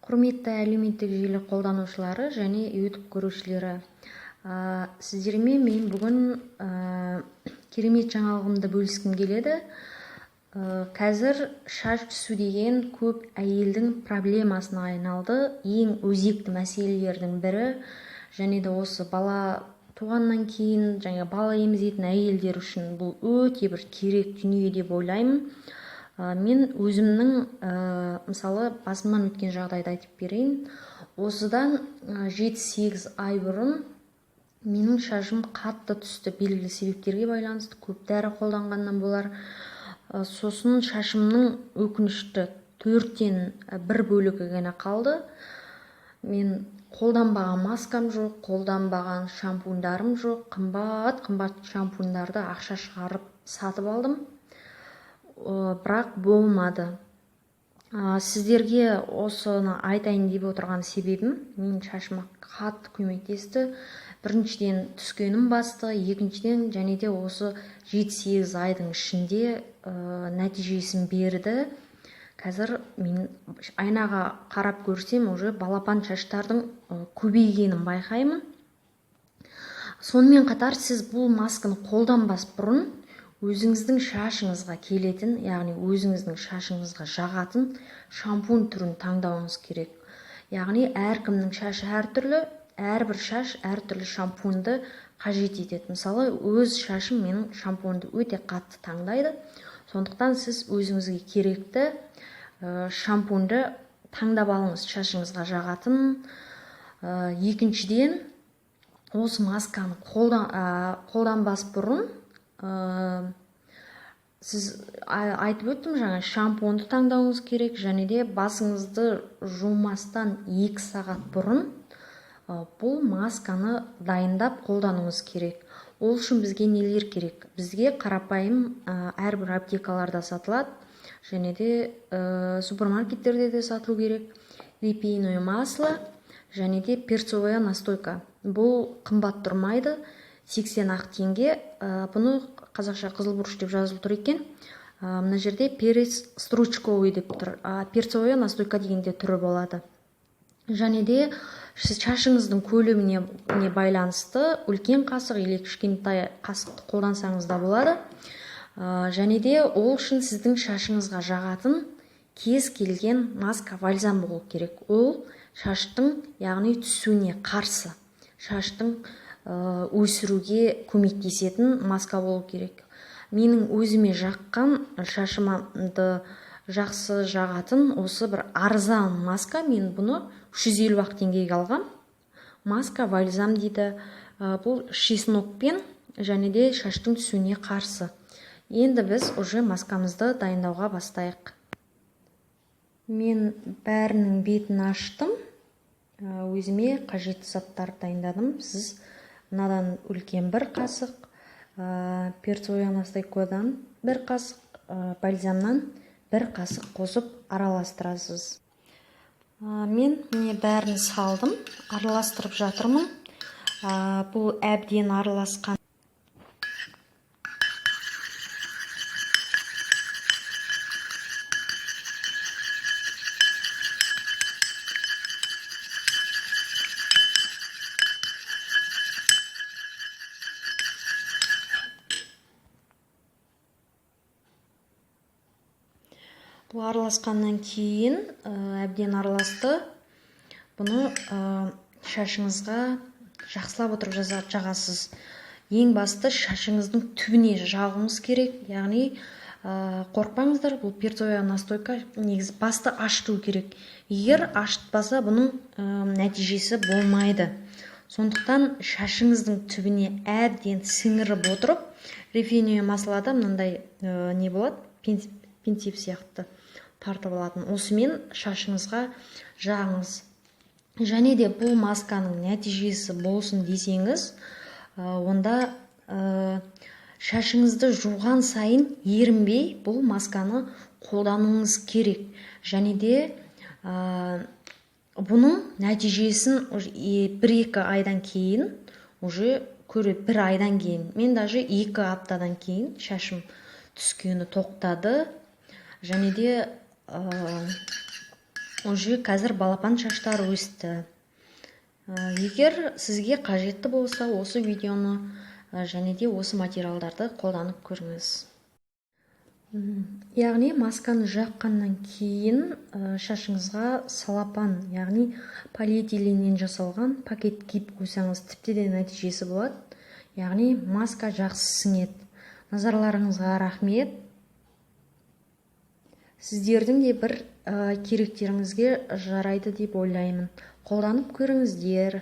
Құрметті әлеуметтік желі қолданушылары және YouTube көрушілері, сіздермен мен бүгін керемет жаңалығымды бөліскім келеді. Қазір шаш түсу деген көп әйелдің проблемасына айналды. Ең өзекті мәселелердің бірі, және де осы бала туғаннан кейін бала емізетін әйелдер үшін бұл өте бір керек дүние деп ойлаймын. Мен өзімнің мысалы басымнан өткен жағдайды айтып берейін. Осыдан 7-8 ай бұрын менің шашым қатты түсті, белгілі себептерге байланысты көп дәрі қолданғаннан болар. Сосын шашымның өкінішті 4-тен 1 бөлігі ғана қалды. Мен қолданбаған маскам жоқ, қолданбаған шампундарым жоқ. Қымбат шампундарды ақша шығарып сатып алдым. Бірақ болмады. Сіздерге осыны айтайын деп отырған себебім, мен шашыма қатты көмектесті. Біріншіден түскенім басты, екіншіден және де осы 7-8 айдың ішінде нәтижесін берді. Қазір мен айнаға қарап көрсем, уже балапан шаштардың көбейгенін байқаймын. Сонымен қатар сіз бұл масканы қолданбас бұрын өзіңіздің шашыңызға келетін, яғни өзіңіздің шашыңызға жағатын шампунь түрін таңдауыңыз керек. Яғни әркімнің шашы әртүрлі, әрбір шаш әртүрлі шампуньді қажет етеді. Мысалы, өз шашым менің шампуньді өте қатты таңдайды. Сондықтан сіз өзіңізге керекті шампуньді таңдап алыңыз, шашыңызға жағатын. Екіншіден, осы масканы қолданбас бұрын сіз айтып өттім, шампуньді таңдауыңыз керек, және де басыңызды жумастан 2 сағат бұрын бұл масканы дайындап қолдануыңыз керек. Ол үшін бізге нелер керек? Бізге қарапайым әрбір аптекаларда сатылады, және де супермаркеттерде де сатылу керек. Репейное масло және де перцовая настойка. Бұл қымбат тұрмайды, 80 теңге. Бұны қазақша қызылбұрыш деп жазылып тұр екен. Мына жерде перец стручковый деп тұр. Перцовая настойка дегенде түрі болады. Және де шашыңыздың көлеміне байланысты үлкен қасық или кішкентай қасықты қолдансаңыз да болады. Және де ол үшін сіздің шашыңызға жағатын кез келген маска бальзам болу керек. Ол шаштың, яғни түсуіне қарсы, шаштың өсіруге көмектесетін маска болу керек. Менің өзіме жаққан, шашымды жақсы жағатын осы бір арзан маска. Мен бұны 350 теңгеге алғам. Маска бальзам дейді. Бұл шеснокпен және де шаштың түсуіне қарсы. Енді біз уже маскамызды дайындауға бастайық. Мен бәрінің бетін аштым. Өзіме қажетті заттарды дайындадым. Сіз мынадан үлкен 1 қасық, перцовая настойкадан 1 қасық, бальзамнан 1 қасық қосып араластырасыз. Мен бәрін салдым, араластырып жатырмын. Бұл әбден араласқан. Бұл араласқаннан кейін әбден араласты. Бұны шашыңызға жақсылап отырып жағасыз. Ең басты шашыңыздың түбіне жағуыңыз керек. Яғни қорқпаңыздар, бұл перцовая настойка негізі басты ашыту керек. Егер ашытпаса, бұның нәтижесі болмайды. Сондықтан шашыңыздың түбіне әбден сіңіріп отырып, рефейное маслода мынандай не болады? Пентип сияқты тартып алатын. Осымен шашыңызға жағыңыз. Және де бұл масканың нәтижесі болсын десеңіз, онда шашыңызды жуған сайын ерінбей бұл масканы қолдануыңыз керек. Және де бұның нәтижесін 1-2 айдан кейін, уже көреді 1 айдан кейін. Мен даже 2 аптадан кейін шашым түскені тоқтады. Және де уже қазір балапан шаштар өсті. Егер сізге қажетті болса, осы видеоны және де осы материалдарды қолданып көріңіз. Яғни масканы жаққаннан кейін шашыңызға салапан, яғни полиэтиленнен жасалған пакет киіп қойсаңыз тіпті де нәтижесі болады. Яғни маска жақсы сіңеді. Назарларыңызға рахмет. Сіздердің де бір керектеріңізге жарайды деп ойлаймын. Қолданып көріңіздер.